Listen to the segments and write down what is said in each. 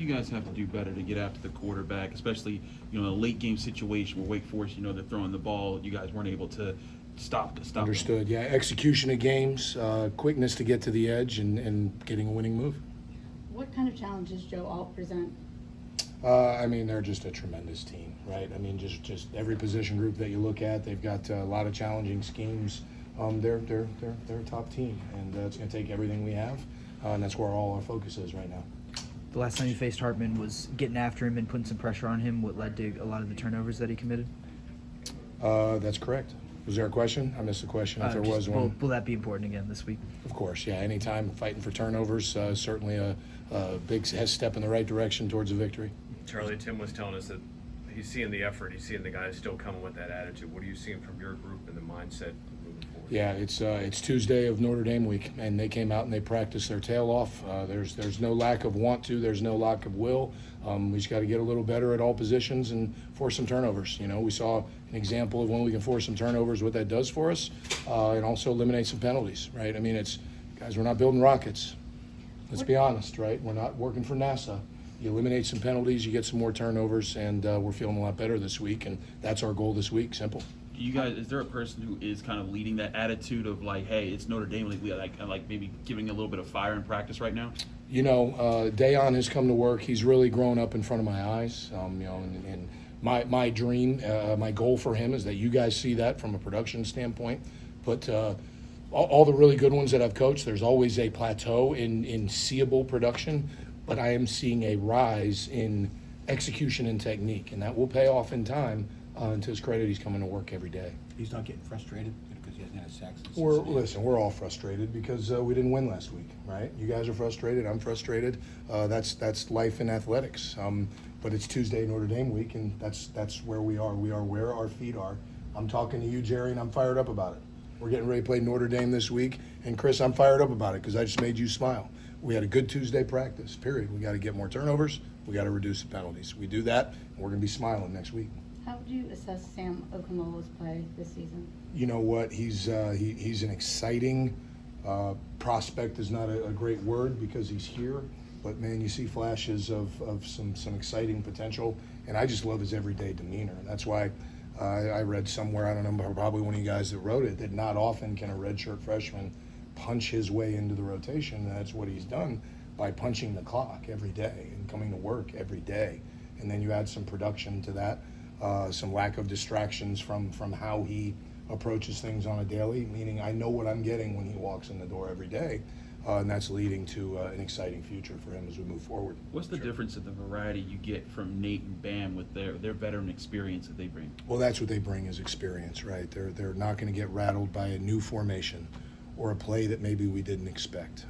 you guys have to do better to get after the quarterback, especially, in a late game situation where Wake Forest, they're throwing the ball. You guys weren't able to stop Understood. them. Yeah, execution of games, quickness to get to the edge, and getting a winning move. What kind of challenges, Joe, all present? They're just a tremendous team, right? Just every position group that you look at, they've got a lot of challenging schemes. They're a top team, and it's going to take everything we have, and that's where all our focus is right now. The last time you faced Hartman was getting after him and putting some pressure on him, what led to a lot of the turnovers that he committed? That's correct. Was there a question? I missed the question if there was one. Will that be important again this week? Of course, yeah. Anytime fighting for turnovers, certainly a big step in the right direction towards a victory. Charlie, Tim was telling us that he's seeing the effort. He's seeing the guys still coming with that attitude. What are you seeing from your group and the mindset moving forward? Yeah, it's Tuesday of Notre Dame week, and they came out and they practiced their tail off. There's no lack of want to. There's no lack of will. We just got to get a little better at all positions and force some turnovers. We saw an example of when we can force some turnovers, what that does for us, and also eliminate some penalties, right? Guys, we're not building rockets. Let's be honest, right? We're not working for NASA. You eliminate some penalties, you get some more turnovers, and we're feeling a lot better this week, and that's our goal this week. Simple. You guys, is there a person who is kind of leading that attitude of like, hey, it's Notre Dame, like maybe giving a little bit of fire in practice right now? Dayon has come to work. He's really grown up in front of my eyes. And my dream, my goal for him is that you guys see that from a production standpoint. But all the really good ones that I've coached, there's always a plateau in seeable production. But I am seeing a rise in execution and technique, and that will pay off in time. To his credit, he's coming to work every day. He's not getting frustrated because he hasn't had sacks. We're all frustrated because we didn't win last week, right? You guys are frustrated. I'm frustrated. That's life in athletics. But it's Tuesday Notre Dame week, and that's where we are. We are where our feet are. I'm talking to you, Jerry, and I'm fired up about it. We're getting ready to play Notre Dame this week, and Chris, I'm fired up about it because I just made you smile. We had a good Tuesday practice, period. We got to get more turnovers. We got to reduce the penalties. We do that, and we're going to be smiling next week. How would you assess Sam Okamola's play this season? You know what? He's an exciting prospect is not a great word because he's here. But, man, you see flashes of some exciting potential. And I just love his everyday demeanor. And that's why I read somewhere, I don't know, probably one of you guys that wrote it, that not often can a redshirt freshman punch his way into the rotation. And that's what he's done by punching the clock every day and coming to work every day. And then you add some production to that, some lack of distractions from how he approaches things on a daily, meaning I know what I'm getting when he walks in the door every day. And that's leading to an exciting future for him as we move forward. What's the difference in the variety you get from Nate and Bam with their veteran experience that they bring? Well, that's what they bring is experience, right? They're not going to get rattled by a new formation or a play that maybe we didn't expect.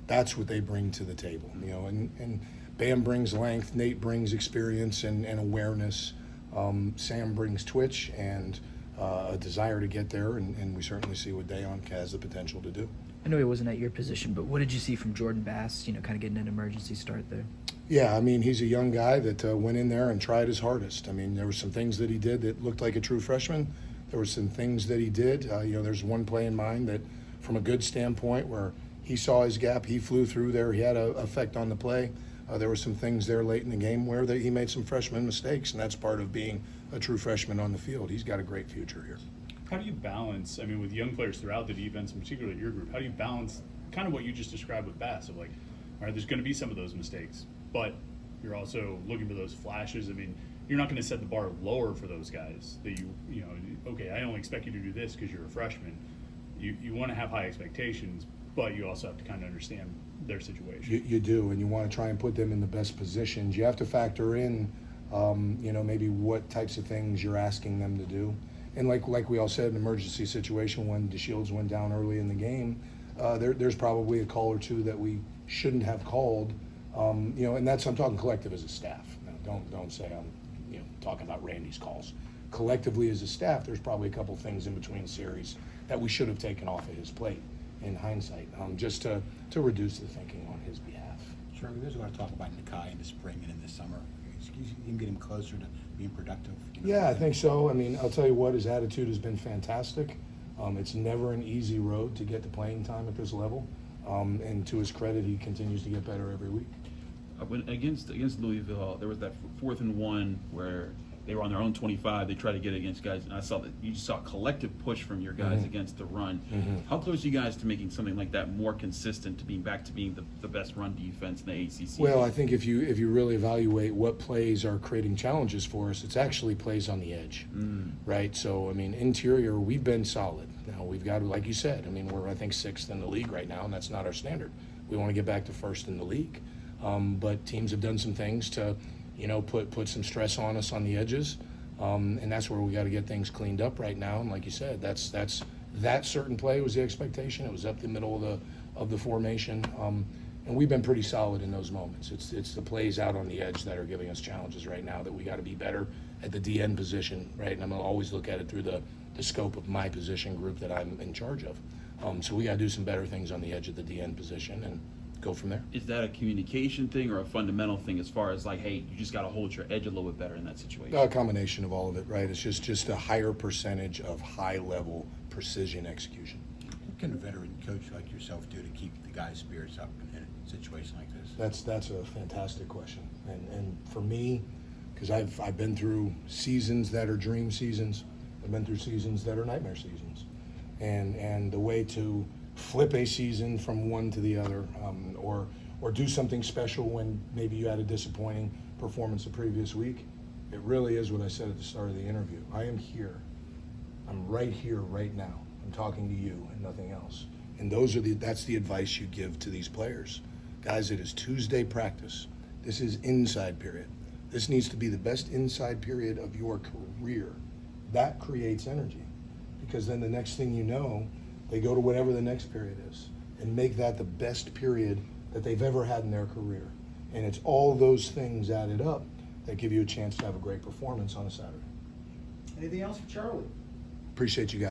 That's what they bring to the table, and Bam brings length, Nate brings experience and awareness, Sam brings twitch and a desire to get there, and we certainly see what Dayon has the potential to do. I know he wasn't at your position, but what did you see from Jordan Bass, kind of getting an emergency start there? Yeah, he's a young guy that went in there and tried his hardest. There were some things that he did that looked like a true freshman. There were some things that he did. There's one play in mind that, from a good standpoint, where he saw his gap, he flew through there, he had an effect on the play. There were some things there late in the game where he made some freshman mistakes, and that's part of being a true freshman on the field. He's got a great future here. How do you balance, with young players throughout the defense, and particularly your group, how do you balance kind of what you just described with Bass of all right, there's going to be some of those mistakes, but you're also looking for those flashes. You're not going to set the bar lower for those guys that okay, I only expect you to do this because you're a freshman. You want to have high expectations, but you also have to kind of understand their situation. You do, and you want to try and put them in the best positions. You have to factor in, maybe what types of things you're asking them to do. And like we all said, an emergency situation when DeShields went down early in the game, there's probably a call or two that we shouldn't have called. And that's, I'm talking collective as a staff. Now, don't say I'm talking about Randy's calls. Collectively as a staff, there's probably a couple things in between series that we should have taken off of his plate in hindsight, just to reduce the thinking on his behalf. Charlie, there's a lot of talk about Nakai in the spring and in the summer. You can get him closer to being productive. Yeah, I think so. I'll tell you what, his attitude has been fantastic. It's never an easy road to get to playing time at this level. And to his credit, he continues to get better every week. Against Louisville, there was that 4th and 1 where they were on their own 25. They tried to get it against guys, and I saw that you just saw a collective push from your guys against the run. How close are you guys to making something like that more consistent, to being back to being the best run defense in the ACC? Well, I think if you really evaluate what plays are creating challenges for us, it's actually plays on the edge, right? So, I mean, interior, we've been solid. Now, we've got, like you said, I mean, we're, I think, 6th in the league right now, and that's not our standard. We want to get back to 1st in the league. But teams have done some things to, put some stress on us on the edges, and that's where we got to get things cleaned up right now. And like you said, that certain play was the expectation. It was up the middle of the formation, and we've been pretty solid in those moments. It's the plays out on the edge that are giving us challenges right now, that we got to be better at the DN position, right? And I'm gonna always look at it through the scope of my position group that I'm in charge of. So we got to do some better things on the edge of the DN position and go from there. Is that a communication thing or a fundamental thing, as far as like, hey, you just got to hold your edge a little bit better in that situation? A combination of all of it, right? It's just a higher percentage of high-level precision execution. What can a veteran coach like yourself do to keep the guys' spirits up in a situation like this? That's a fantastic question. And for me, because I've been through seasons that are dream seasons, I've been through seasons that are nightmare seasons. And the way to flip a season from one to the other, or do something special when maybe you had a disappointing performance the previous week, it really is what I said at the start of the interview. I am here. I'm right here, right now. I'm talking to you and nothing else. And that's the advice you give to these players. Guys, it is Tuesday practice. This is inside period. This needs to be the best inside period of your career. That creates energy, because then the next thing you know, they go to whatever the next period is and make that the best period that they've ever had in their career. And it's all those things added up that give you a chance to have a great performance on a Saturday. Anything else for Charlie? Appreciate you guys.